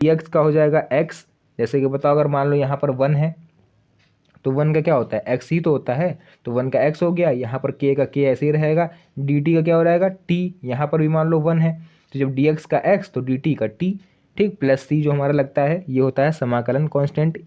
dx का हो जाएगा x। जैसे कि बताओ अगर मान लो यहाँ पर 1 है तो 1 का क्या होता है, x ही तो होता है, तो 1 का x हो गया, यहाँ पर k का k ऐसे ही रहेगा, dt का क्या हो जाएगा t, यहाँ पर भी मान लो 1 है तो जब dx का x तो dt का t, ठीक, प्लस c जो हमारा लगता है ये होता है समाकलन कांस्टेंट।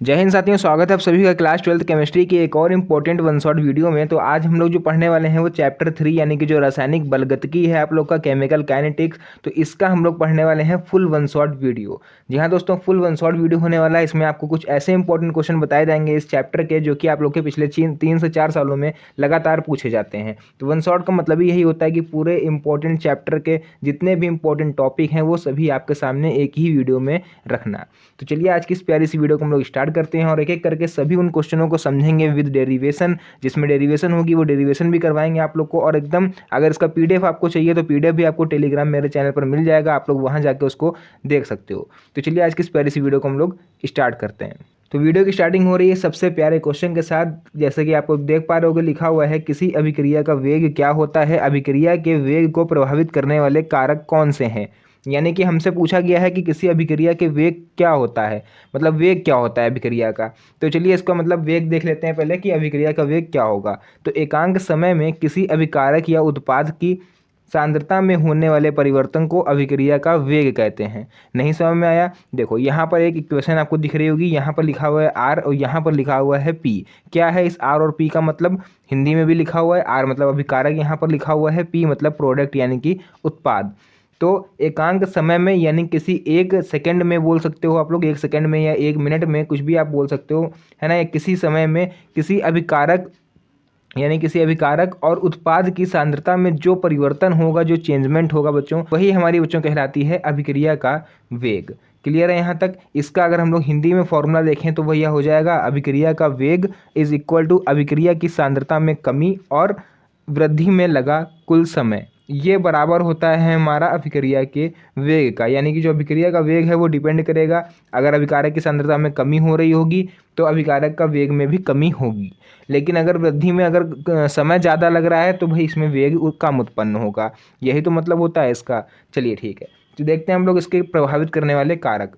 जय हिंद साथियों, स्वागत है आप सभी का क्लास 12th केमिस्ट्री की एक और इम्पोर्टेंट वन शॉट वीडियो में। तो आज हम लोग जो पढ़ने वाले हैं वो चैप्टर 3 यानी कि जो रासायनिक बलगतिकी है आप लोग का, केमिकल काइनेटिक्स, तो इसका हम लोग पढ़ने वाले हैं फुल वन शॉट वीडियो। जी हाँ दोस्तों, फुल वन शॉट वीडियो होने वाला है। इसमें आपको कुछ ऐसे इंपॉर्टेंट क्वेश्चन बताए जाएंगे इस चैप्टर के जो कि आप लोग के पिछले 3 से 4 सालों में लगातार पूछे जाते हैं। तो वन शॉट का मतलब ही यही होता है कि पूरे इंपॉर्टेंट चैप्टर के जितने भी इंपॉर्टेंट टॉपिक हैं वो सभी आपके सामने एक ही वीडियो में रखना। तो चलिए आज की इस प्यारी सी वीडियो को हम लोग स्टार्ट करते हैं और एक एक करके सभी उन क्वेश्चनों को समझेंगे विद डेरिवेशन। जिसमें डेरिवेशन होगी वो डेरिवेशन भी करवाएंगे आप लोग को, और एकदम अगर इसका पीडीएफ आपको चाहिए तो पीडीएफ भी आपको टेलीग्राम मेरे चैनल पर मिल जाएगा, आप लोग वहां जाके उसको देख सकते हो। तो चलिए आज की इस प्यारी सी वीडियो को हम लोग स्टार्ट करते हैं। तो वीडियो की स्टार्टिंग हो रही है सबसे प्यारे क्वेश्चन के साथ। जैसे कि आप लोग देख पा रहे होगे लिखा हुआ है, किसी अभिक्रिया का वेग क्या होता है, अभिक्रिया के वेग को प्रभावित करने वाले कारक कौन से हैं। यानी कि हमसे पूछा गया है कि किसी अभिक्रिया के वेग क्या होता है, मतलब वेग क्या होता है अभिक्रिया का। तो चलिए इसका मतलब वेग देख लेते हैं पहले कि अभिक्रिया का वेग क्या होगा। तो एकांक समय में किसी अभिकारक या उत्पाद की सांद्रता में होने वाले परिवर्तन को अभिक्रिया का वेग कहते हैं। नहीं समझ में आया? देखो यहाँ पर एक इक्वेशन आपको दिख रही होगी, यहाँ पर लिखा हुआ है आर और यहाँ पर लिखा हुआ है पी। क्या है इस आर और पी का मतलब? हिंदी में भी लिखा हुआ है, आर मतलब अभिकारक यहाँ पर लिखा हुआ है, पी मतलब प्रोडक्ट यानी कि उत्पाद। तो एकांक समय में यानी किसी एक सेकंड में बोल सकते हो आप लोग, एक सेकंड में या एक मिनट में, कुछ भी आप बोल सकते हो, है ना। या किसी समय में किसी अभिकारक यानी किसी अभिकारक और उत्पाद की सांद्रता में जो परिवर्तन होगा, जो चेंजमेंट होगा बच्चों, वही हमारी बच्चों कहलाती है अभिक्रिया का वेग। क्लियर है यहाँ तक? इसका अगर हम लोग हिंदी में फॉर्मूला देखें तो वह हो जाएगा, अभिक्रिया का वेग इज इक्वल टू अभिक्रिया की सांद्रता में कमी और वृद्धि में लगा कुल समय। ये बराबर होता है हमारा अभिक्रिया के वेग का। यानी कि जो अभिक्रिया का वेग है वो डिपेंड करेगा, अगर अभिकारक की सांद्रता में कमी हो रही होगी तो अभिकारक का वेग में भी कमी होगी, लेकिन अगर वृद्धि में अगर समय ज़्यादा लग रहा है तो भाई इसमें वेग कम उत्पन्न होगा। यही तो मतलब होता है इसका। चलिए ठीक है, तो देखते हैं हम लोग इसके प्रभावित करने वाले कारक।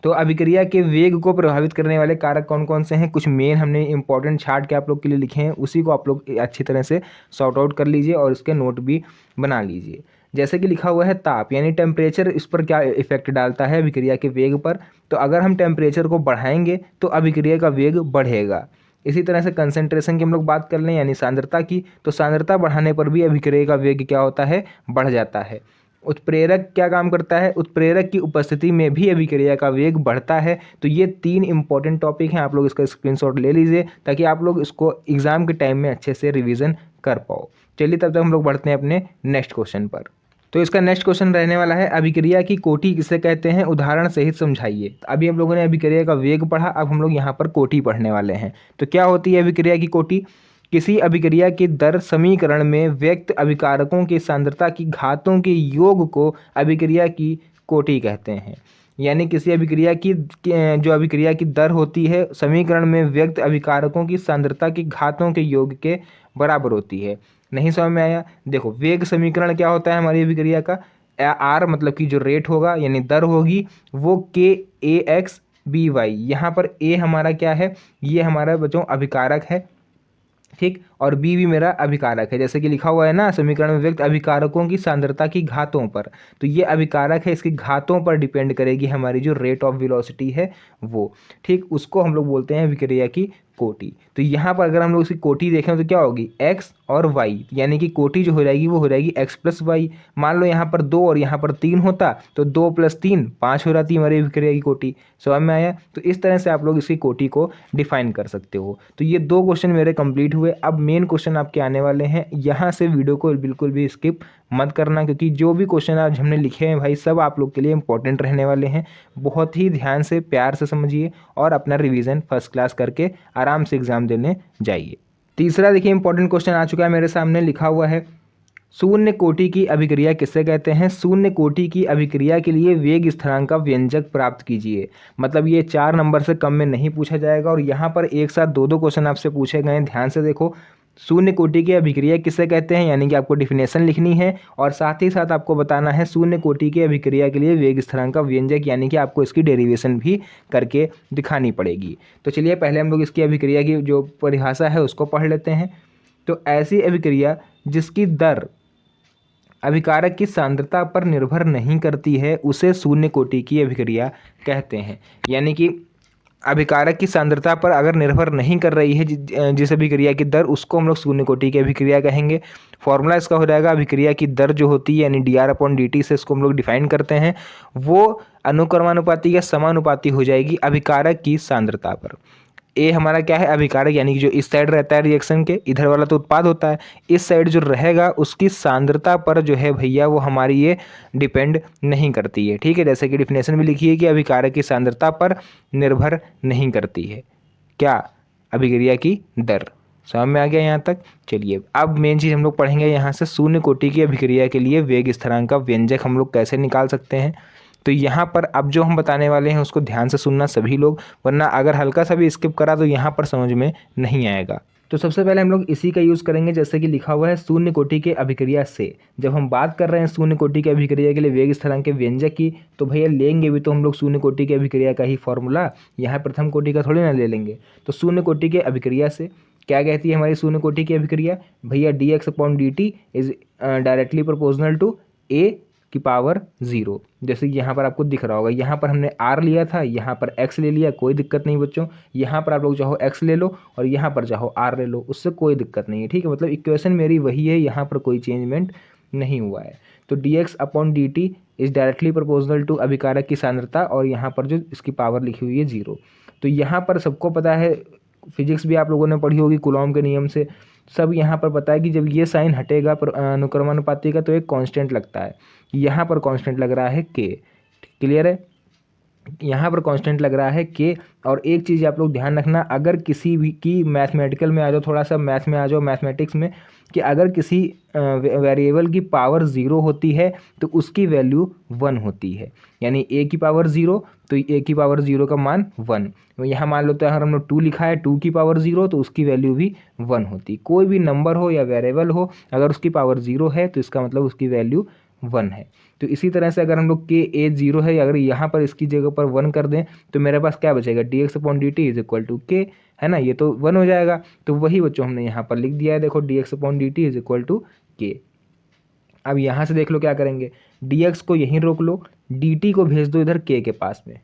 तो अभिक्रिया के वेग को प्रभावित करने वाले कारक कौन कौन से हैं, कुछ मेन हमने इंपॉर्टेंट छाट के आप लोग के लिए लिखे हैं, उसी को आप लोग अच्छी तरह से सॉर्ट आउट कर लीजिए और इसके नोट भी बना लीजिए। जैसे कि लिखा हुआ है ताप यानी टेम्परेचर, इस पर क्या इफेक्ट डालता है अभिक्रिया के वेग पर। तो अगर हम टेम्परेचर को बढ़ाएंगे तो अभिक्रिया का वेग बढ़ेगा। इसी तरह से कंसंट्रेशन की हम लोग बात कर लें यानी सांद्रता की, तो सांद्रता बढ़ाने पर भी अभिक्रिया का वेग क्या होता है, बढ़ जाता है। उत्प्रेरक क्या काम करता है, उत्प्रेरक की उपस्थिति में भी अभिक्रिया का वेग बढ़ता है। तो ये 3 इंपॉर्टेंट टॉपिक हैं, आप लोग इसका स्क्रीनशॉट ले लीजिए ताकि आप लोग इसको एग्जाम के टाइम में अच्छे से रिवीजन कर पाओ। चलिए तब तक हम लोग बढ़ते हैं अपने नेक्स्ट क्वेश्चन पर। तो इसका नेक्स्ट क्वेश्चन रहने वाला है, अभिक्रिया की कोटि किसे कहते हैं, उदाहरण सहित समझाइए। अभी हम लोगों ने अभिक्रिया का वेग पढ़ा, अब हम लोग यहाँ पर कोटि पढ़ने वाले हैं। तो क्या होती है अभिक्रिया की कोटि? किसी अभिक्रिया की दर समीकरण में व्यक्त अभिकारकों की सांद्रता की घातों के योग को अभिक्रिया की कोटि कहते हैं। यानी किसी अभिक्रिया की जो अभिक्रिया की दर होती है समीकरण में व्यक्त अभिकारकों की सांद्रता की घातों के योग के बराबर होती है। नहीं समझ में आया? देखो वेग समीकरण क्या होता है हमारी अभिक्रिया का, आर मतलब कि जो रेट होगा यानी दर होगी वो के ए एक्स बी वाई। यहाँ पर ए हमारा क्या है, ये हमारा बच्चों अभिकारक है, ठीक, और बी भी मेरा अभिकारक है। जैसे कि लिखा हुआ है ना समीकरण में व्यक्त अभिकारकों की सांद्रता की घातों पर, तो ये अभिकारक है, इसकी घातों पर डिपेंड करेगी हमारी जो रेट ऑफ वेलोसिटी है वो, ठीक, उसको हम लोग बोलते हैं अभिक्रिया की कोटि। तो यहाँ पर अगर हम लोग इसकी कोटि देखें तो क्या होगी, एक्स और वाई, यानी कि कोटि जो हो जाएगी वो हो जाएगी एक्स प्लस वाई। मान लो यहाँ पर 2 और यहाँ पर 3 होता तो 2 + 3 5 हो जाती हमारी अभिक्रिया की कोटि। समझ में आया? तो इस तरह से आप लोग इसकी कोटि को डिफाइन कर सकते हो। तो ये 2 क्वेश्चन मेरे कंप्लीट हुए। अब मेन क्वेश्चन आपके आने वाले हैं, यहाँ से वीडियो को बिल्कुल भी स्किप मत करना, क्योंकि जो भी क्वेश्चन आज हमने लिखे हैं भाई सब आप लोग के लिए इंपॉर्टेंट रहने वाले हैं। बहुत ही ध्यान से प्यार से समझिए और अपना रिवीजन फर्स्ट क्लास करके आराम से एग्जाम देने जाइए। तीसरा देखिए इंपॉर्टेंट क्वेश्चन आ चुका है मेरे सामने, लिखा हुआ है शून्य कोटि की अभिक्रिया किसे कहते हैं। शून्य कोटि की अभिक्रिया के लिए वेग स्थिरांक का व्यंजक प्राप्त कीजिए। मतलब ये 4 नंबर से कम में नहीं पूछा जाएगा और यहाँ पर एक साथ 2-2 क्वेश्चन आपसे पूछे गए हैं। ध्यान से देखो, शून्य कोटि की अभिक्रिया किसे कहते हैं, यानी कि आपको डिफिनेशन लिखनी है और साथ ही साथ आपको बताना है शून्य कोटि की अभिक्रिया के लिए वेग स्थिरांक का व्यंजक, यानी कि आपको इसकी डेरिवेशन भी करके दिखानी पड़ेगी। तो चलिए पहले हम लोग इसकी अभिक्रिया की जो परिभाषा है उसको पढ़ लेते हैं। तो ऐसी अभिक्रिया जिसकी दर अभिकारक की सांद्रता पर निर्भर नहीं करती है उसे शून्य कोटि की अभिक्रिया कहते हैं। यानी कि अभिकारक की सांद्रता पर अगर निर्भर नहीं कर रही है जिस अभिक्रिया की दर, उसको हम लोग शून्य कोटि की अभिक्रिया कहेंगे। फॉर्मूला इसका हो जाएगा, अभिक्रिया की दर जो होती है यानी dr/dt से इसको हम लोग डिफाइन करते हैं, वो अनुक्रमानुपाती या समानुपाती हो जाएगी अभिकारक की सांद्रता पर। ए हमारा क्या है, अभिकारक, यानी कि जो इस साइड रहता है रिएक्शन के, इधर वाला तो उत्पाद होता है, इस साइड जो रहेगा उसकी सांद्रता पर जो है भैया वो हमारी ये डिपेंड नहीं करती है। ठीक है, जैसे कि डिफिनेशन में लिखी है कि अभिकारक की सांद्रता पर निर्भर नहीं करती है क्या, अभिक्रिया की दर। समझ में आ गया यहाँ तक। चलिए अब मेन चीज़ हम लोग पढ़ेंगे यहाँ से, शून्य कोटि की अभिक्रिया के लिए वेग स्थिरांक का व्यंजक हम लोग कैसे निकाल सकते हैं। तो यहाँ पर अब जो हम बताने वाले हैं उसको ध्यान से सुनना सभी लोग, वरना अगर हल्का सा भी स्किप करा तो यहाँ पर समझ में नहीं आएगा। तो सबसे पहले हम लोग इसी का यूज़ करेंगे, जैसे कि लिखा हुआ है शून्य कोटि के अभिक्रिया से। जब हम बात कर रहे हैं शून्य कोटि के अभिक्रिया के लिए वेग स्थिरांक के व्यंजक की, तो भैया लेंगे भी तो हम लोग शून्य कोटि के अभिक्रिया का ही फॉर्मूला, यहाँ प्रथम कोटि का थोड़ी ना ले लेंगे। तो शून्य कोटि के अभिक्रिया से क्या कहती है हमारी शून्य कोटि की अभिक्रिया, भैया dx/dt is directly proportional to a की पावर 0। जैसे कि यहाँ पर आपको दिख रहा होगा, यहाँ पर हमने r लिया था, यहाँ पर x ले लिया, कोई दिक्कत नहीं बच्चों। यहाँ पर आप लोग चाहो x ले लो और यहाँ पर चाहो r ले लो, उससे कोई दिक्कत नहीं है। ठीक है, मतलब इक्वेशन मेरी वही है, यहाँ पर कोई चेंजमेंट नहीं हुआ है। तो dx/dt is directly proportional to अभिकारक की सांद्रता, और यहाँ पर जो इसकी पावर लिखी हुई है 0। तो यहाँ पर सबको पता है, फिजिक्स भी आप लोगों ने पढ़ी होगी कूलॉम के नियम से, सब यहाँ पर पता है कि जब ये साइन हटेगा अनुक्रमानुपाती का तो एक कांस्टेंट लगता है। यहाँ पर कांस्टेंट लग रहा है के, क्लियर है, यहाँ पर कांस्टेंट लग रहा है के। और एक चीज़ आप लोग ध्यान रखना, अगर किसी भी की मैथमेटिकल में आ जाओ, थोड़ा सा मैथ में आ जाओ, मैथमेटिक्स में, कि अगर किसी वेरिएबल की पावर 0 होती है तो उसकी वैल्यू 1 होती है। यानी a की पावर 0 तो a की पावर 0 का मान 1। यहाँ मान लो तो अगर हम लोग 2 लिखा है, 2 की पावर 0 तो उसकी वैल्यू भी 1 होती। कोई भी नंबर हो या वेरिएबल हो, अगर उसकी पावर 0 है तो इसका मतलब उसकी वैल्यू 1 है। तो इसी तरह से अगर हम लोग के ए 0 है, अगर यहाँ पर इसकी जगह पर 1 कर दें तो मेरे पास क्या बचेगा, dx/dt इज इक्वल टू के, है ना, ये तो 1 हो जाएगा। तो वही बच्चों हमने यहाँ पर लिख दिया है, देखो dx/dt इज इक्वल टू के। अब यहाँ से देख लो क्या करेंगे, dx को यहीं रोक लो, dt को भेज दो इधर k के पास में।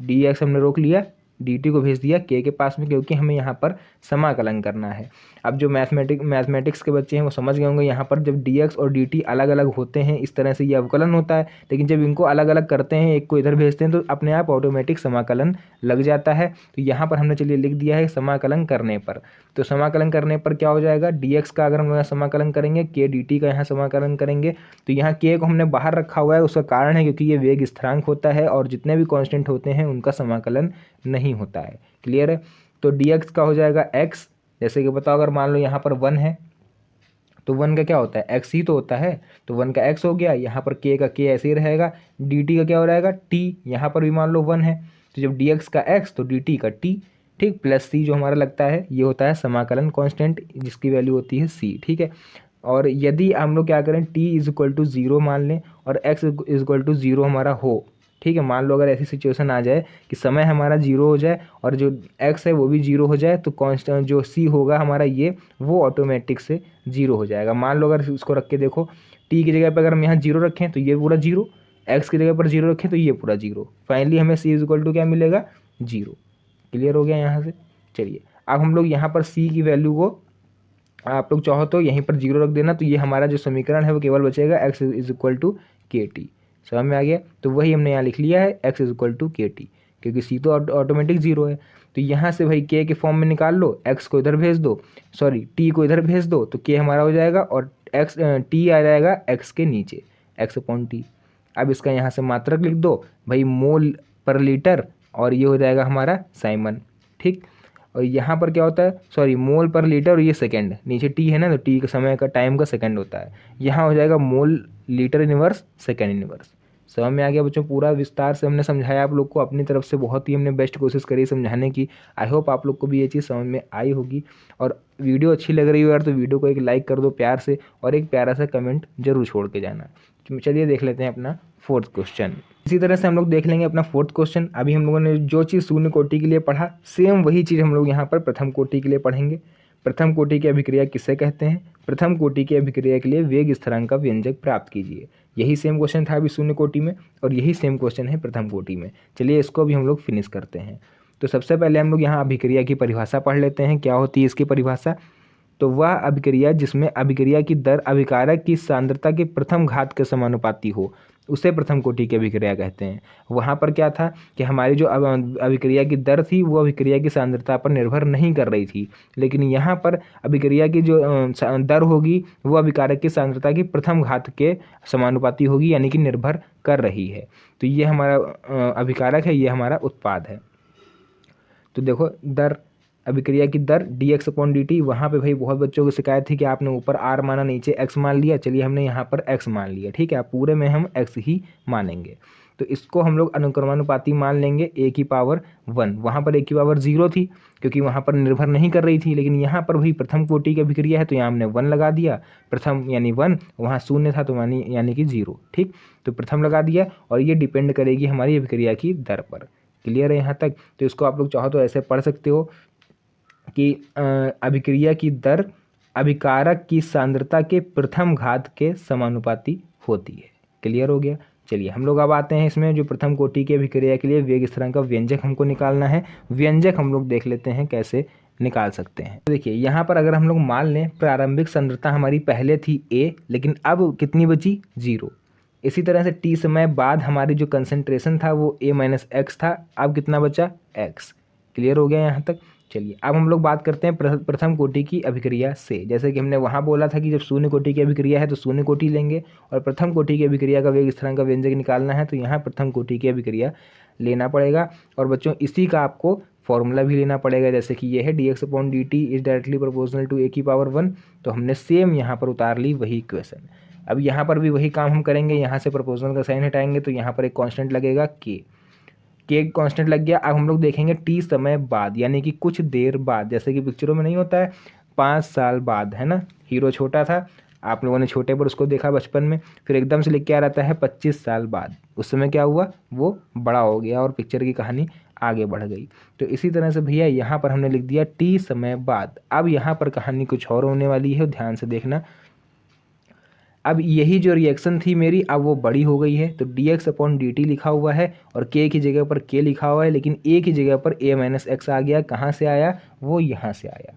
dx हमने रोक लिया, dt को भेज दिया k के पास में, क्योंकि हमें यहाँ पर समाकलन करना है। अब जो मैथमेटिक्स के बच्चे हैं वो समझ गए होंगे, यहाँ पर जब dx और dt अलग अलग होते हैं इस तरह से ये अवकलन होता है, लेकिन जब इनको अलग अलग करते हैं, एक को इधर भेजते हैं, तो अपने आप ऑटोमेटिक समाकलन लग जाता है। तो यहाँ पर हमने चलिए लिख दिया है समाकलन करने पर। तो समाकलन करने पर क्या हो जाएगा, dx का अगर हम यहाँ समाकलन करेंगे, k dt का यहाँ समाकलन करेंगे, तो यहाँ k को हमने बाहर रखा हुआ है, उसका कारण है क्योंकि ये वेग स्थिरांक होता है और जितने भी कांस्टेंट होते हैं उनका समाकलन नहीं होता है। क्लियर है। तो dx का हो जाएगा x, जैसे कि बताओ अगर मान लो यहाँ पर 1 है तो 1 का क्या होता है, x ही तो होता है, तो 1 का x हो गया, यहाँ पर k का k ऐसे ही रहेगा, dt का क्या हो जाएगा t, यहाँ पर भी मान लो 1 है, तो जब dx का x तो dt का t, ठीक, प्लस c जो हमारा लगता है ये होता है समाकलन कांस्टेंट जिसकी वैल्यू होती है c। ठीक है, और यदि हम लोग क्या करें, t इज इक्वल टू 0 मान लें और x इज इक्वल टू 0 हमारा हो, ठीक है, मान लो अगर ऐसी सिचुएशन आ जाए कि समय हमारा 0 हो जाए और जो x है वो भी 0 हो जाए, तो कांस्टेंट जो c होगा हमारा ये, वो ऑटोमेटिक से 0 हो जाएगा। मान लो अगर इसको रख के देखो, t की जगह पर अगर हम यहाँ 0 रखें तो ये पूरा 0, x की जगह पर 0 रखें तो ये पूरा 0, फाइनली हमें c इज इक्वल टू क्या मिलेगा, 0। क्लियर हो गया यहाँ से। चलिए अब हम लोग यहाँ पर c की वैल्यू को आप लोग चाहो तो यहीं पर 0 रख देना, तो ये हमारा जो समीकरण है वो केवल बचेगा x इज इक्वल टू के टी। समझ में आ गया। तो वही हमने यहाँ लिख लिया है x इज इक्वल टू के टी, क्योंकि c तो ऑटोमेटिक 0 है। तो यहाँ से भाई k के फॉर्म में निकाल लो, x को इधर भेज दो, सॉरी t को इधर भेज दो, तो k हमारा हो जाएगा और t आ जाएगा x के नीचे, x/t। अब इसका यहाँ से मात्रक लिख दो भाई, मोल पर लीटर, और ये हो जाएगा हमारा साइमन। ठीक, और यहाँ पर क्या होता है, सॉरी मोल पर लीटर, और ये सेकंड, नीचे टी है ना, तो टी का समय का टाइम का सेकंड होता है, यहाँ हो जाएगा mole litre inverse second inverse. समझ में आ गया बच्चों? पूरा विस्तार से हमने समझाया आप लोग को, अपनी तरफ से बहुत ही हमने बेस्ट कोशिश करी समझाने की। आई होप आप लोग को भी ये चीज़ समझ में आई होगी। और वीडियो अच्छी लग रही हो यार तो वीडियो को एक लाइक कर दो प्यार से, और एक प्यारा सा कमेंट जरूर छोड़ के जाना। चलिए देख लेते हैं अपना फोर्थ क्वेश्चन। इसी तरह से हम लोग देख लेंगे अपना फोर्थ क्वेश्चन। अभी हम लोगों ने जो चीज़ शून्य कोटि के लिए पढ़ा, सेम वही चीज़ हम लोग यहाँ पर प्रथम कोटि के लिए पढ़ेंगे। प्रथम कोटि की अभिक्रिया किसे कहते हैं? प्रथम कोटि की अभिक्रिया के लिए वेग स्थिरांक का व्यंजक प्राप्त कीजिए। यही सेम क्वेश्चन था अभी शून्य कोटि में, और यही सेम क्वेश्चन है प्रथम कोटि में। चलिए इसको अभी हम लोग फिनिश करते हैं। तो सबसे पहले हम लोग यहाँ अभिक्रिया की परिभाषा पढ़ लेते हैं। क्या होती है इसकी परिभाषा? तो वह अभिक्रिया जिसमें अभिक्रिया की दर अभिकारक की सांद्रता के प्रथम घात के समानुपाती हो, उसे प्रथम कोटि की अभिक्रिया कहते हैं। वहाँ पर क्या था कि हमारी जो अभिक्रिया की दर थी वो अभिक्रिया की सांद्रता पर निर्भर नहीं कर रही थी, लेकिन यहाँ पर अभिक्रिया की जो दर होगी वो अभिकारक की सांद्रता की प्रथम घात के समानुपाती होगी, यानी कि निर्भर कर रही है। तो ये हमारा अभिकारक है, ये हमारा उत्पाद है। तो देखो दर, अभिक्रिया की दर dx/dt। वहाँ पे भाई बहुत बच्चों की शिकायत थी कि आपने ऊपर r माना नीचे x मान लिया। चलिए हमने यहाँ पर x मान लिया, ठीक है। पूरे में हम x ही मानेंगे। तो इसको हम लोग अनुक्रमानुपाती मान लेंगे a⁻1। वहाँ पर a⁻0 थी क्योंकि वहाँ पर निर्भर नहीं कर रही थी, लेकिन यहाँ पर भाई प्रथम कोटि की अभिक्रिया है तो यहाँ हमने 1 लगा दिया। प्रथम यानी 1, वहाँ शून्य था तो यानी कि 0, ठीक। तो प्रथम लगा दिया, और ये डिपेंड करेगी हमारी अभिक्रिया की दर पर। क्लियर है यहाँ तक? तो इसको आप लोग चाहो तो ऐसे पढ़ सकते हो कि अभिक्रिया की दर अभिकारक की सांद्रता के प्रथम घात के समानुपाती होती है। क्लियर हो गया? चलिए हम लोग अब आते हैं इसमें जो प्रथम कोटि की अभिक्रिया के लिए वेग स्थिरांक का व्यंजक हमको निकालना है। व्यंजक हम लोग देख लेते हैं कैसे निकाल सकते हैं। तो देखिए यहाँ पर अगर हम लोग मान लें प्रारंभिक सांद्रता हमारी पहले थी a, लेकिन अब कितनी बची? 0। इसी तरह से t समय बाद हमारी जो कंसंट्रेशन था वो a-x था, अब कितना बचा? x। क्लियर हो गया यहाँ तक? चलिए अब हम लोग बात करते हैं प्रथम कोटि की अभिक्रिया से। जैसे कि हमने वहाँ बोला था कि जब शून्य कोटि की अभिक्रिया है तो शून्य कोटि लेंगे, और प्रथम कोटि की अभिक्रिया का वेग स्थिरांक का व्यंजक निकालना है तो यहाँ प्रथम कोटि की अभिक्रिया लेना पड़ेगा। और बच्चों इसी का आपको फॉर्मूला भी लेना पड़ेगा, जैसे कि ये है dx/dt is directly proportional to a⁻1। तो हमने सेम यहाँ पर उतार ली वही इक्वेशन। अब यहाँ पर भी वही काम हम करेंगे, यहाँ से प्रोपोर्शनल का साइन हटाएंगे तो यहाँ पर एक कांस्टेंट लगेगा k कांस्टेंट लग गया। अब हम लोग देखेंगे t समय बाद, यानी कि कुछ देर बाद, जैसे कि पिक्चरों में नहीं होता है 5 साल बाद, है ना। हीरो छोटा था, आप लोगों ने छोटे पर उसको देखा बचपन में, फिर एकदम से लिख के आ रहता है 25 साल बाद। उस समय क्या हुआ? वो बड़ा हो गया और पिक्चर की कहानी आगे बढ़ गई। तो इसी तरह से भैया यहाँ पर हमने लिख दिया t समय बाद। अब यहाँ पर कहानी कुछ और होने वाली है, ध्यान से देखना। अब यही जो रिएक्शन थी मेरी, अब वो बड़ी हो गई है, तो dx/dt लिखा हुआ है और k की जगह पर k लिखा हुआ है, लेकिन a की जगह पर a-x आ गया। कहाँ से आया? वो यहाँ से आया,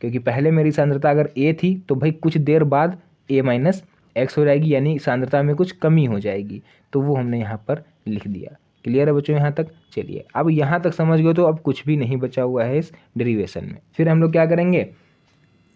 क्योंकि पहले मेरी सांद्रता अगर a थी तो भाई कुछ देर बाद a-x हो जाएगी, यानी सांद्रता में कुछ कमी हो जाएगी, तो वो हमने यहाँ पर लिख दिया। क्लियर है बच्चों यहाँ तक? चलिए अब यहाँ तक समझ गए तो अब कुछ भी नहीं बचा हुआ है इस डेरिवेशन में। फिर हम लोग क्या करेंगे,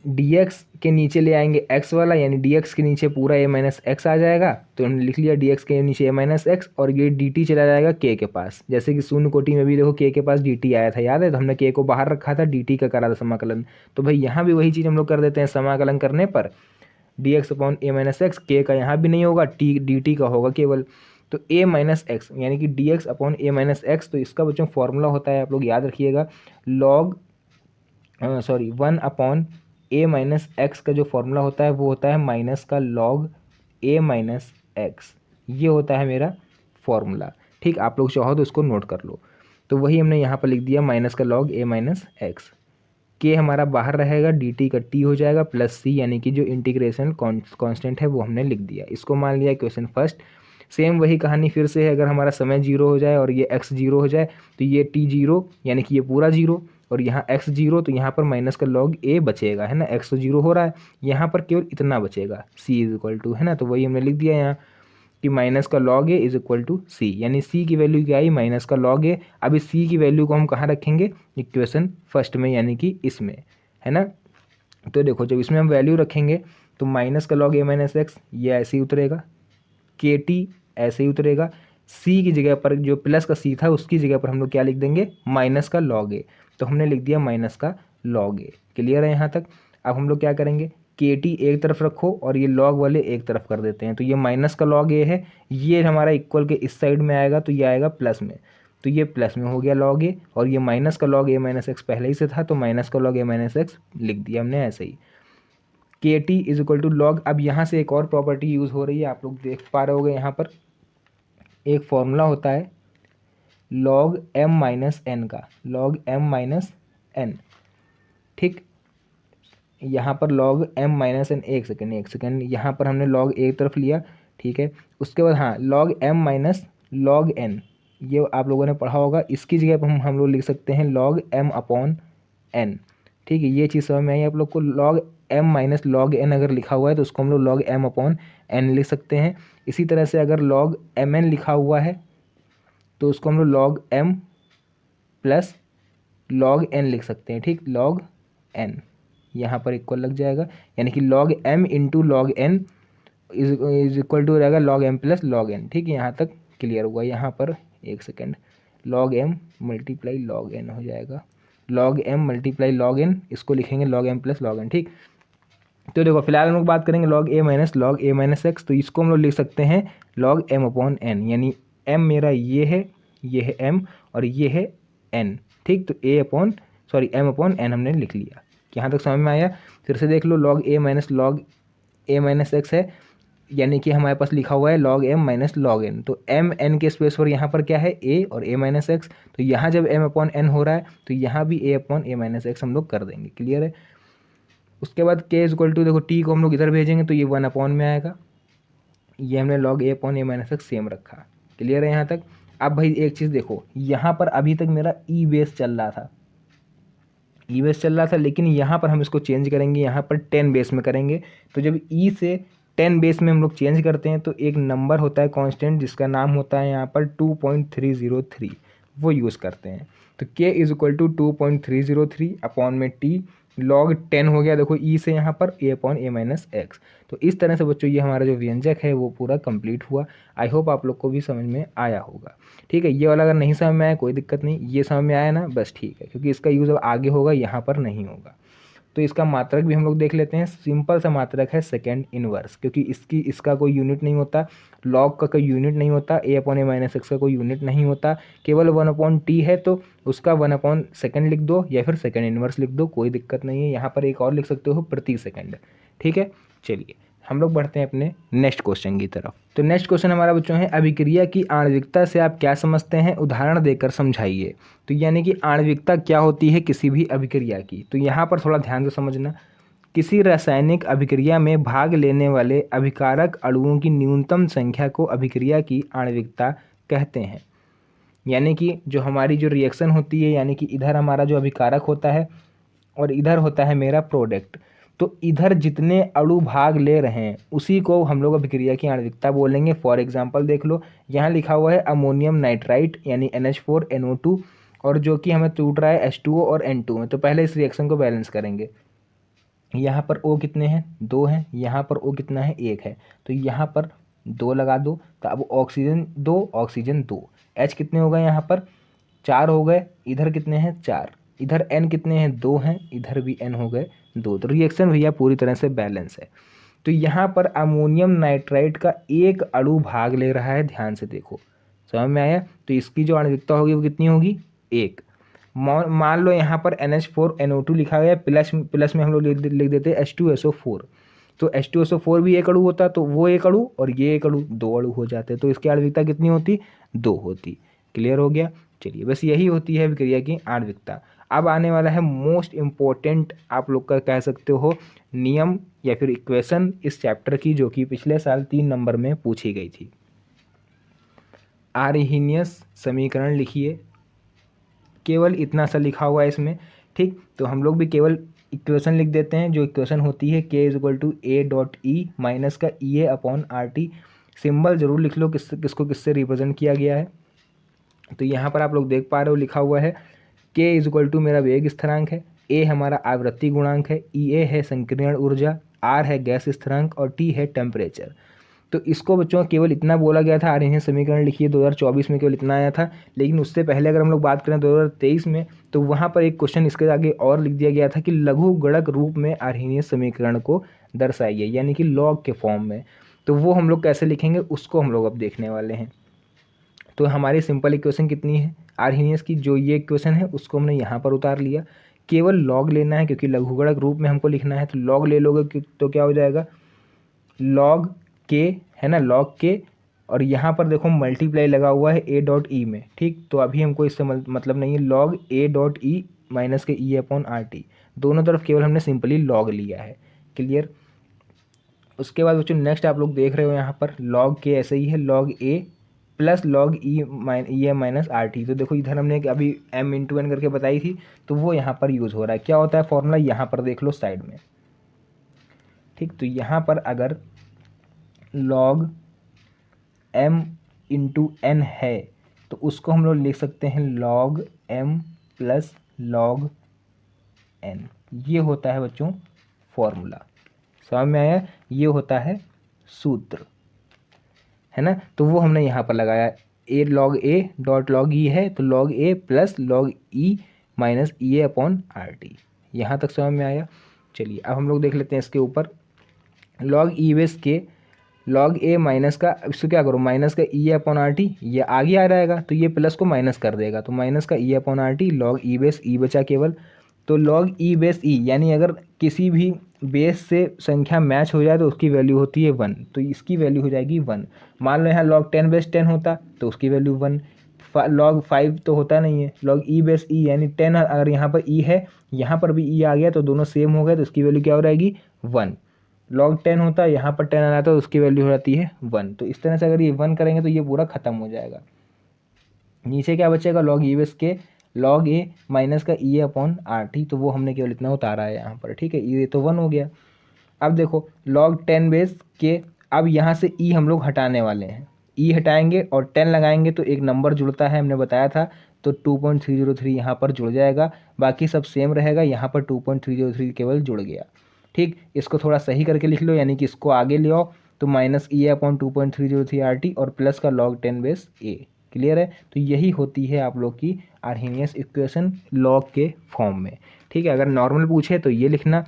dx के नीचे ले आएंगे x वाला, यानी dx के नीचे पूरा a-x आ जाएगा। तो हमने लिख लिया dx के नीचे a-x, और ये dt चला जाएगा k के पास। जैसे कि शून्य कोटि में भी देखो k के पास dt आया था, याद है? तो हमने k को बाहर रखा था, dt का करा था समाकलन। तो भाई यहाँ भी वही चीज़ हम लोग कर देते हैं, समाकलन करने पर dx/a-x, k का यहाँ भी नहीं होगा, dt का होगा केवल। तो a-x यानी कि dx/a-x। तो इसका बच्चों फॉर्मूला होता है, आप लोग याद रखिएगा, log 1/a-x का जो फॉर्मूला होता है वो होता है माइनस का log a-x। ये होता है मेरा फॉर्मूला, ठीक। आप लोग चाहो तो इसको नोट कर लो। तो वही हमने यहाँ पर लिख दिया, माइनस का log a-x। के हमारा बाहर रहेगा, dt का t हो जाएगा, प्लस c, यानी कि जो इंटीग्रेशन कांस्टेंट है वो हमने लिख दिया। इसको मान लिया क्वेश्चन फर्स्ट। सेम वही कहानी फिर से है, अगर हमारा समय 0 हो जाए और ये x 0 हो जाए तो ये t 0, यानी कि ये पूरा 0, और यहाँ x 0, तो यहाँ पर माइनस का log a बचेगा, है ना। x तो 0 हो रहा है, यहाँ पर केवल इतना बचेगा, c इज इक्वल टू, है ना। तो वही हमने लिख दिया यहाँ कि माइनस का log a is equal to c, यानी c की वैल्यू क्या आई? माइनस का log a। अब इस c की वैल्यू को हम कहाँ रखेंगे? इक्वेशन फर्स्ट में, यानी कि इसमें, है ना। तो देखो जब इसमें हम वैल्यू रखेंगे तो माइनस का log a-x ये ऐसे ही उतरेगा, kt ऐसे ही उतरेगा, c की जगह पर जो प्लस का c था उसकी जगह पर हम लोग क्या लिख देंगे? माइनस का log a। तो हमने लिख दिया माइनस का log a। क्लियर है यहाँ तक? अब हम लोग क्या करेंगे, के टी एक तरफ रखो और ये लॉग वाले एक तरफ कर देते हैं, तो ये माइनस का लॉग ए है, ये हमारा इक्वल के इस साइड में आएगा तो ये आएगा प्लस में, तो ये प्लस में हो गया लॉग ए, और ये माइनस का लॉग ए माइनस एक्स पहले ही से था तो माइनस का लॉग ए माइनस एक्स लिख दिया हमने ऐसे ही। K t is equal to log, अब यहाँ से एक और प्रॉपर्टी यूज़ हो रही है, आप लोग देख पा रहे होगे यहाँ पर एक फॉर्मूला होता है लॉग एम माइनस एन का, लॉग एम माइनस एन, ठीक। यहाँ पर लॉग एम माइनस एन, एक सेकेंड, यहाँ पर हमने लॉग एक तरफ लिया, ठीक है। उसके बाद हाँ log M minus log N, ये आप लोगों ने पढ़ा होगा, इसकी जगह पर हम लोग लिख सकते हैं लॉग एम अपॉन एन, ठीक है। ये चीज़ समझ में आई आप लोग को, log M minus log N अगर लिखा हुआ है तो उसको हम लोग लॉग एम अपॉन एन लिख सकते हैं। इसी तरह से अगर लॉग एम एन लिखा हुआ है तो उसको हम लोग log M plus log N लिख सकते हैं, ठीक। लॉग एन यहाँ पर इक्वल लग जाएगा, यानी कि log M into log N is equal to रहेगा log M plus log N, ठीक है। यहाँ तक क्लियर हुआ। यहाँ पर एक second, log M multiply log N हो जाएगा, log M multiply log N, इसको लिखेंगे log M plus log N, ठीक। तो देखो फिलहाल हम लोग बात करेंगे लॉग ए माइनस एक्स, तो इसको हम लोग लिख सकते हैं लॉग एम अपॉन एन, यानी एम मेरा ये है एम और ये है एन, ठीक। तो एम अपॉन एन हमने लिख लिया। यहाँ तक समझ में आया? फिर से देख लो, लॉग ए माइनस एक्स है, यानी कि हमारे पास लिखा हुआ है log M minus log N, तो एम एन के स्पेस पर यहाँ पर क्या है ए और ए माइनस एक्स, तो यहाँ जब एम अपॉन एन हो रहा है तो यहाँ भी ए अपॉन ए माइनस एक्स हम लोग कर देंगे, क्लियर है। उसके बाद के इज इक्वल टू, देखो टी को हम लोग इधर भेजेंगे तो ये 1 अपॉन में आएगा, ये हमने log A upon A minus x same रखा, क्लियर है यहाँ तक। अब भाई एक चीज़ देखो, यहाँ पर अभी तक मेरा ई बेस चल रहा था, लेकिन यहाँ पर हम इसको चेंज करेंगे, यहाँ पर 10 बेस में करेंगे। तो जब ई से 10 बेस में हम लोग चेंज करते हैं तो एक नंबर होता है कांस्टेंट जिसका नाम होता है यहाँ पर 2.303, वो यूज़ करते हैं। तो k is equal to 2.303 upon में टी लॉग 10 हो गया, देखो ई से यहाँ पर A upon A minus X. तो इस तरह से बच्चों ये हमारा जो व्यंजक है वो पूरा कंप्लीट हुआ। आई होप आप लोग को भी समझ में आया होगा, ठीक है। ये वाला अगर नहीं समझ में आया कोई दिक्कत नहीं, ये समझ में आया ना, बस ठीक है, क्योंकि इसका यूज़ अब आगे होगा, यहाँ पर नहीं होगा। तो इसका मात्रक भी हम लोग देख लेते हैं, सिंपल सा मात्रक है सेकेंड इनवर्स, क्योंकि इसका कोई यूनिट नहीं होता, लॉग का कोई यूनिट नहीं होता, ए अपॉन ए माइनस एक्स का कोई यूनिट नहीं होता, केवल 1 अपॉन टी है तो उसका 1 अपॉन सेकेंड लिख दो या फिर सेकेंड इनवर्स लिख दो, कोई दिक्कत नहीं है। यहाँ पर एक और लिख सकते हो प्रति सेकेंड, ठीक है। चलिए हम लोग बढ़ते हैं अपने नेक्स्ट क्वेश्चन की तरफ। तो नेक्स्ट क्वेश्चन हमारा बच्चों है, अभिक्रिया की आणविकता से आप क्या समझते हैं, उदाहरण देकर समझाइए। तो यानी कि आणविकता क्या होती है किसी भी अभिक्रिया की, तो यहाँ पर थोड़ा ध्यान से समझना। किसी रासायनिक अभिक्रिया में भाग लेने वाले अभिकारक अणुओं की न्यूनतम संख्या को अभिक्रिया की आणविकता कहते हैं। यानी कि जो हमारी जो रिएक्शन होती है, यानी कि इधर हमारा जो अभिकारक होता है और इधर होता है मेरा प्रोडक्ट, तो इधर जितने अणु भाग ले रहे हैं उसी को हम लोग अभिक्रिया की आणविकता बोलेंगे। फॉर एग्जांपल देख लो, यहाँ लिखा हुआ है अमोनियम नाइट्राइट यानी NH4NO2, और जो कि हमें टूट रहा है H2O और N2 में। तो पहले इस रिएक्शन को बैलेंस करेंगे, यहाँ पर O कितने हैं 2 हैं, यहाँ पर O कितना है 1 है, तो यहाँ पर 2 लगा दो, तो अब ऑक्सीजन 2, H कितने हो गए यहाँ पर 4 हो गए, इधर कितने हैं 4, इधर N कितने हैं 2 हैं, इधर भी N हो गए 2। तो रिएक्शन भैया पूरी तरह से बैलेंस है। तो यहाँ पर अमोनियम नाइट्राइट का एक अणु भाग ले रहा है, ध्यान से देखो, समझ में आया। तो इसकी जो आणविकता होगी वो कितनी होगी 1। मान लो यहाँ पर NH4NO2 लिखा गया, प्लस में हम लोग लिख देते हैं H2SO4, तो H2SO4 भी एक अणु होता, तो वो एक अणु और ये एक अणु 2 अणु हो जाते, तो इसकी आणविकता कितनी होती 2 होती। क्लियर हो गया। चलिए बस यही होती है अभिक्रिया की आणविकता। अब आने वाला है मोस्ट इम्पोर्टेंट, आप लोग का कह सकते हो नियम या फिर इक्वेशन इस चैप्टर की, जो कि पिछले साल 3 नंबर में पूछी गई थी। आर्हीनियस समीकरण लिखिए, केवल इतना सा लिखा हुआ है इसमें, ठीक। तो हम लोग भी केवल इक्वेशन लिख देते हैं, जो इक्वेशन होती है k is equal to A dot E minus का E A upon R T. Symbol जरूर लिख लो किसको किससे रिप्रेजेंट किया गया है। तो यहाँ पर आप लोग देख पा रहे हो लिखा हुआ है k इज इक्वल टू मेरा वेग स्थिरांक है, a हमारा आवृत्ति गुणांक है, ई ए है संकीर्ण ऊर्जा, r है गैस स्थिरांक और t है टेम्परेचर। तो इसको बच्चों केवल इतना बोला गया था, आर्हेनियस समीकरण लिखिए 2024 में केवल इतना आया था। लेकिन उससे पहले अगर हम लोग बात करें 2023 में, तो वहाँ पर एक क्वेश्चन इसके आगे और लिख दिया गया था कि लघु गणक रूप में आर्हेनियस समीकरण को दर्शाइए, यानी कि लॉग के फॉर्म में। तो वो हम लोग कैसे लिखेंगे उसको हम लोग अब देखने वाले हैं। तो हमारी सिंपल इक्वेशन कितनी है आर्हेनियस की, जो ये इक्वेशन है उसको हमने यहाँ पर उतार लिया। केवल लॉग लेना है क्योंकि लघुगणक रूप में हमको लिखना है, तो लॉग ले लोगे तो क्या हो जाएगा, लॉग के, है ना, लॉग के, और यहाँ पर देखो मल्टीप्लाई लगा हुआ है ए डॉट ई में, ठीक। तो अभी हमको इससे मतलब नहीं है, लॉग ए डॉट ई माइनस के ई अपॉन आर टी, दोनों तरफ केवल हमने सिंपली लॉग लिया है। क्लियर। उसके बाद बच्चों नेक्स्ट आप लोग देख रहे हो यहाँ पर लॉग के ऐसे ही है, log A plus log E M minus R T. तो देखो इधर हमने अभी एम इंटू एन करके बताई थी, तो वो यहाँ पर यूज़ हो रहा है। क्या होता है फॉर्मूला, यहाँ पर देख लो साइड में, ठीक। तो यहाँ पर अगर लॉग एम इंटू एन है तो उसको हम लोग लिख सकते हैं log M plus log N. ये होता है बच्चों फॉर्मूला, समझ में आया, ये होता है सूत्र, है ना। तो वो हमने यहाँ पर लगाया, ए लॉग ए डॉट लॉग ई है तो log A plus log E minus E A upon R T. यहाँ तक समझ में आया। चलिए अब हम लोग देख लेते हैं इसके ऊपर, लॉग ई बेस के लॉग ए माइनस का, इसको क्या करो माइनस का ई अपॉन आर टी, ये आगे आ जाएगा तो ये प्लस को माइनस कर देगा, तो माइनस का E upon R T, log E base E बचा केवल। तो लॉग ई बेस ई, यानी अगर किसी भी बेस से संख्या मैच हो जाए तो उसकी वैल्यू होती है 1, तो इसकी वैल्यू हो जाएगी 1। मान लो यहाँ लॉग 10 बेस 10 होता तो उसकी वैल्यू 1, लॉग 5 तो होता नहीं है, लॉग ई बेस ई यानी 10, अगर यहाँ पर ई है यहाँ पर भी ई आ गया तो दोनों सेम हो गए तो उसकी वैल्यू क्या हो जाएगी 1। लॉग 10 होता है यहाँ पर 10 आ रहा है तो उसकी वैल्यू हो जाती है 1। तो इस तरह से अगर ये 1 करेंगे तो ये पूरा खत्म हो जाएगा। नीचे क्या बचेगा, लॉग ई बेस के लॉग ए माइनस का ई अपॉन आर टी, तो वो हमने केवल इतना उतारा है यहाँ पर, ठीक है। ये तो 1 हो गया। अब देखो लॉग 10 बेस के, अब यहाँ से ई हम लोग हटाने वाले हैं, ई हटाएंगे और 10 लगाएंगे तो एक नंबर जुड़ता है, हमने बताया था, तो 2.303 यहाँ पर जुड़ जाएगा, बाकी सब सेम रहेगा, यहाँ पर 2.303 केवल जुड़ गया, ठीक। इसको थोड़ा सही करके लिख लो, यानी कि इसको आगे ले आओ, तो माइनस ई अपॉन 2.303 आर टी और प्लस का लॉग 10 बेस ए। क्लियर है। तो यही होती है आप लोग की आर्हेनियस इक्वेशन लॉग के फॉर्म में, ठीक है। अगर नॉर्मल पूछे तो ये लिखना,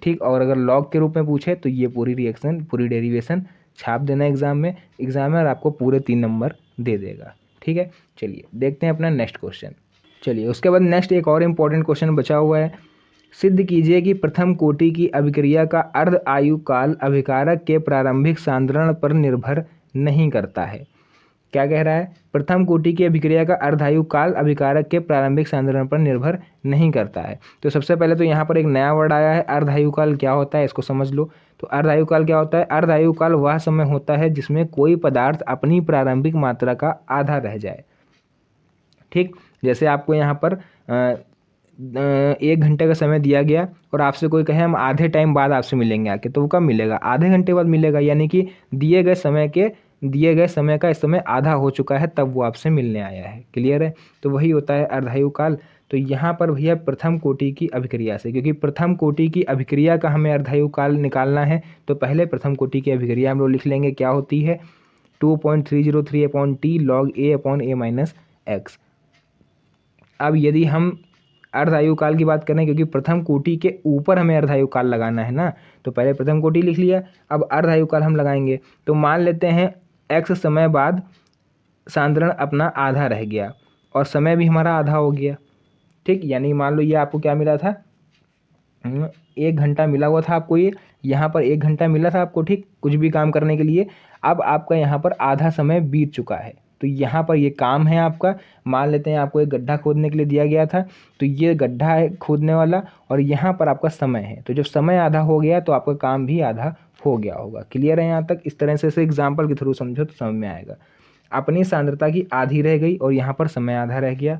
ठीक, और अगर लॉग के रूप में पूछे तो ये पूरी रिएक्शन पूरी डेरिवेशन छाप देना एग्जाम में और आपको पूरे 3 नंबर दे देगा, ठीक है। चलिए देखते हैं अपना नेक्स्ट क्वेश्चन। चलिए उसके बाद नेक्स्ट एक और इम्पॉर्टेंट क्वेश्चन बचा हुआ है, सिद्ध कीजिए कि प्रथम कोटि की अभिक्रिया का अर्ध आयु काल अभिकारक के प्रारंभिक सांद्रण पर निर्भर नहीं करता है। क्या कह रहा है, प्रथम कोटि की अभिक्रिया का अर्धायु काल अभिकारक के प्रारंभिक सांद्रण पर निर्भर नहीं करता है। तो सबसे पहले तो यहाँ पर एक नया वर्ड आया है, अर्धायु काल क्या होता है इसको समझ लो। तो अर्धायु काल क्या होता है, अर्धायु काल वह समय होता है जिसमें कोई पदार्थ अपनी प्रारंभिक मात्रा का आधा रह जाए, ठीक। जैसे आपको यहाँ पर 1 घंटे का समय दिया गया और आपसे कोई कहे हम आधे टाइम बाद आपसे मिलेंगे आके, तो वो कब मिलेगा, आधे घंटे बाद मिलेगा, यानी कि दिए गए समय का इस समय आधा हो चुका है तब वो आपसे मिलने आया है। क्लियर है। तो वही होता है अर्धायु काल। तो यहाँ पर भैया प्रथम कोटि की अभिक्रिया से, क्योंकि प्रथम कोटि की अभिक्रिया का हमें अर्धायु काल निकालना है, तो पहले प्रथम कोटि की अभिक्रिया हम लोग लिख लेंगे, क्या होती है 2.303 upon T log A upon A minus x. अब यदि हम अर्धायु काल की बात करें, क्योंकि प्रथम कोटि के ऊपर हमें अर्धायु काल लगाना है ना, तो पहले प्रथम कोटि लिख लिया, अब अर्धायु काल हम लगाएंगे। तो मान लेते हैं x समय बाद सांद्रण अपना आधा रह गया और समय भी हमारा आधा हो गया, ठीक। यानी मान लो ये आपको क्या मिला था, 1 घंटा मिला हुआ था आपको, ये यहाँ पर 1 घंटा मिला था आपको, ठीक, कुछ भी काम करने के लिए। अब आपका यहाँ पर आधा समय बीत चुका है, तो यहाँ पर ये काम है आपका। मान लेते हैं आपको एक गड्ढा खोदने के लिए दिया गया था, तो ये गड्ढा है खोदने वाला और यहाँ पर आपका समय है, तो जब समय आधा हो गया तो आपका काम भी आधा हो गया होगा। क्लियर है यहाँ तक। इस तरह से एग्जाम्पल के थ्रू समझो तो समझ में आएगा। अपनी सांद्रता की आधी रह गई और यहाँ पर समय आधा रह गया,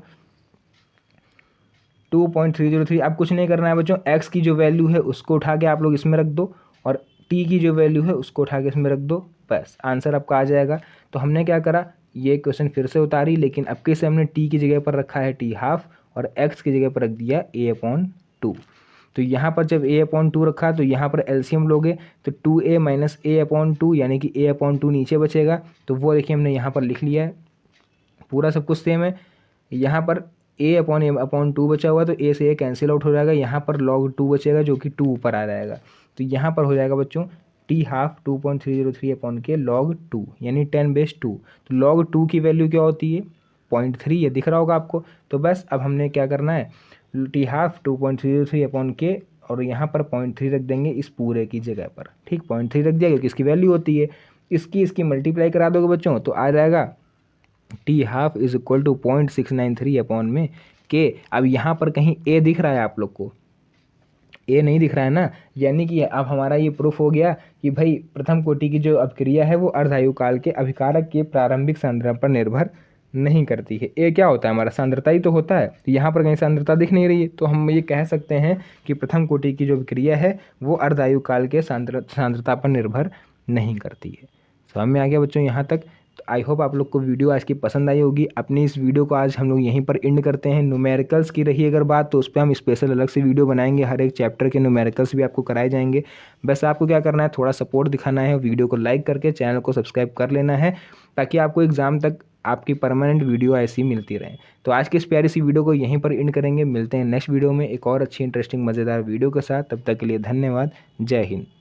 2.303। अब कुछ नहीं करना है बच्चों, x की जो वैल्यू है उसको उठा के आप लोग इसमें रख दो और t की जो वैल्यू है उसको उठा के इसमें रख दो, बस आंसर आपका आ जाएगा। तो हमने क्या करा, ये क्वेश्चन फिर से उतारी, लेकिन अब कैसे हमने t की जगह पर रखा है t हाफ और x की जगह पर रख दिया a अपॉन 2। तो यहाँ पर जब a/2 रखा तो यहाँ पर एलसीएम लोगे तो 2a माइनस a/2 यानी कि a/2 नीचे बचेगा, तो वो देखिए हमने यहाँ पर लिख लिया है। पूरा सब कुछ सेम है। यहाँ पर a/a/2 बचा हुआ तो a से a कैंसिल आउट हो जाएगा, यहाँ पर log 2 बचेगा जो कि 2 ऊपर आ जाएगा। तो यहाँ पर हो जाएगा बच्चों t हाफ 2.303 अपॉन के log 2 यानी 10/2। तो log 2 की वैल्यू क्या होती है 0.3, ये दिख रहा होगा आपको। तो बस अब हमने क्या करना है t हाफ 2.303 अपॉन के और यहाँ पर 0.3 रख देंगे इस पूरे की जगह पर। ठीक, 0.3 रख दिया क्योंकि इसकी वैल्यू होती है। इसकी मल्टीप्लाई करा दोगे बच्चों तो आ जाएगा t half is equal to 0.693 upon में के। अब यहाँ पर कहीं a दिख रहा है आप लोग को, ए नहीं दिख रहा है ना, यानी कि अब हमारा ये प्रूफ हो गया कि भाई प्रथम कोटि की जो अभिक्रिया है वो अर्धायु काल के अभिकारक के प्रारंभिक सांद्रता पर निर्भर नहीं करती है। ए क्या होता है हमारा सांद्रता ही तो होता है, तो यहाँ पर कहीं सांद्रता दिख नहीं रही है, तो हम ये कह सकते हैं कि प्रथम कोटि की जो अभिक्रिया है वो अर्धायु काल के सांद्रता पर निर्भर नहीं करती है। समझ में आ गया बच्चों यहाँ तक। तो आई होप आप लोग को वीडियो आज की पसंद आई होगी। अपनी इस वीडियो को आज हम लोग यहीं पर एंड करते हैं। न्यूमेरिकल्स की रही अगर बात तो उस पर हम स्पेशल अलग से वीडियो बनाएंगे, हर एक चैप्टर के न्यूमेरिकल्स भी आपको कराए जाएंगे। बस आपको क्या करना है, थोड़ा सपोर्ट दिखाना है, वीडियो को लाइक करके चैनल को सब्सक्राइब कर लेना है ताकि आपको एग्जाम तक आपकी परमानेंट वीडियो ऐसी मिलती रहे। तो आज की इस प्यारी सी वीडियो को यहीं पर एंड करेंगे। मिलते हैं नेक्स्ट वीडियो में एक और अच्छी इंटरेस्टिंग मज़ेदार वीडियो के साथ। तब तक के लिए धन्यवाद। जय हिंद।